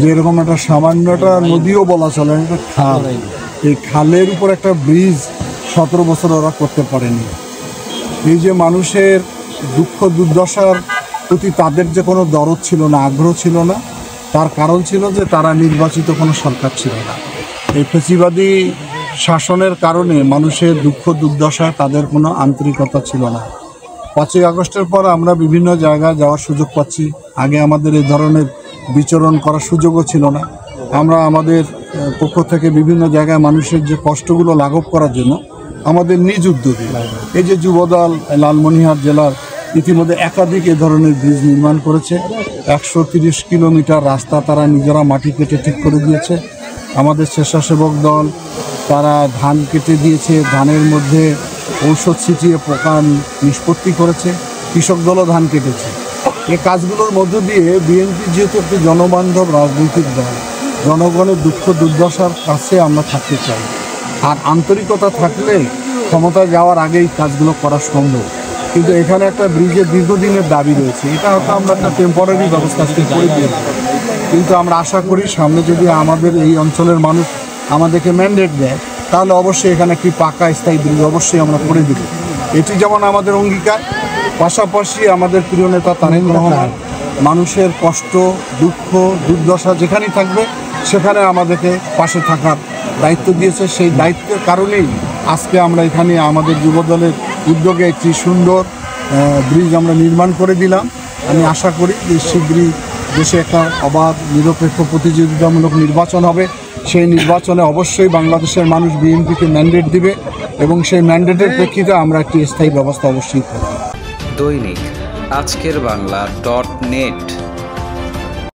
যেরকম একটা সামান্য একটা নদীও বলা চলে, একটা খাল, এই খালের উপর একটা ব্রিজ 17 বছর ওরা করতে পারেনি। এই যে মানুষের দুঃখ দুর্দশার প্রতি তাদের যে কোনো দরদ ছিল না, আগ্রহ ছিল না, তার কারণ ছিল যে তারা নির্বাচিত কোনো সরকার ছিল না। এই ফ্যাসিবাদী শাসনের কারণে মানুষের দুঃখ দুর্দশায় তাদের কোনো আন্তরিকতা ছিল না। 5ই আগস্টের পর আমরা বিভিন্ন জায়গায় যাওয়ার সুযোগ পাচ্ছি। আগে আমাদের এই ধরনের বিচরণ করার সুযোগও ছিল না। আমরা আমাদের পক্ষ থেকে বিভিন্ন জায়গায় মানুষের যে কষ্টগুলো লাঘব করার জন্য আমাদের নিজ উদ্যোগে এই যে যুবদল লালমনিরহাট জেলার ইতিমধ্যে একাধিক এ ধরনের ব্রিজ নির্মাণ করেছে। 130 কিলোমিটার রাস্তা তারা নিজেরা মাটি কেটে ঠিক করে দিয়েছে। আমাদের স্বেচ্ছাসেবক দল তারা ধান কেটে দিয়েছে, ধানের মধ্যে ঔষধ ছিটিয়ে পোকা নিষ্পত্তি করেছে। কৃষক দলও ধান কেটেছে। এই কাজগুলোর মধ্য দিয়ে বিএনপি যেহেতু একটি জনবান্ধব রাজনৈতিক দল, জনগণের দুঃখ দুর্দশার কাছে আমরা থাকতে চাই। আর আন্তরিকতা থাকলে ক্ষমতায় যাওয়ার আগেই কাজগুলো করা সম্ভব। কিন্তু এখানে একটা ব্রিজের দীর্ঘদিনের দাবি রয়েছে, এটা হয়তো আমরা একটা টেম্পোরারি ব্যবস্থা করে দিয়ে দেবো। কিন্তু আমরা আশা করি সামনে যদি আমাদের এই অঞ্চলের মানুষ আমাদেরকে ম্যান্ডেট দেয়, তাহলে অবশ্যই এখানে একটি পাকা স্থায়ী ব্রিজ অবশ্যই আমরা করে দেব। এটি যেমন আমাদের অঙ্গীকার, পাশাপাশি আমাদের প্রিয় নেতা তারেক রহমান মানুষের কষ্ট দুঃখ দুর্দশা যেখানেই থাকবে সেখানে আমাদেরকে পাশে থাকার দায়িত্ব দিয়েছে। সেই দায়িত্বের কারণেই আজকে আমরা এখানে আমাদের যুবদলের উদ্যোগে একটি সুন্দর ব্রিজ আমরা নির্মাণ করে দিলাম। আমি আশা করি যে শীঘ্রই দেশে একটা অবাধ নিরপেক্ষ প্রতিযোগিতামূলক নির্বাচন হবে। সেই নির্বাচনে অবশ্যই বাংলাদেশের মানুষ বিএনপিকে ম্যান্ডেট দিবে এবং সেই ম্যান্ডেটের প্রেক্ষিতে আমরা একটি স্থায়ী ব্যবস্থা অবশ্যই করব। দৈনিক আজকের বাংলা .net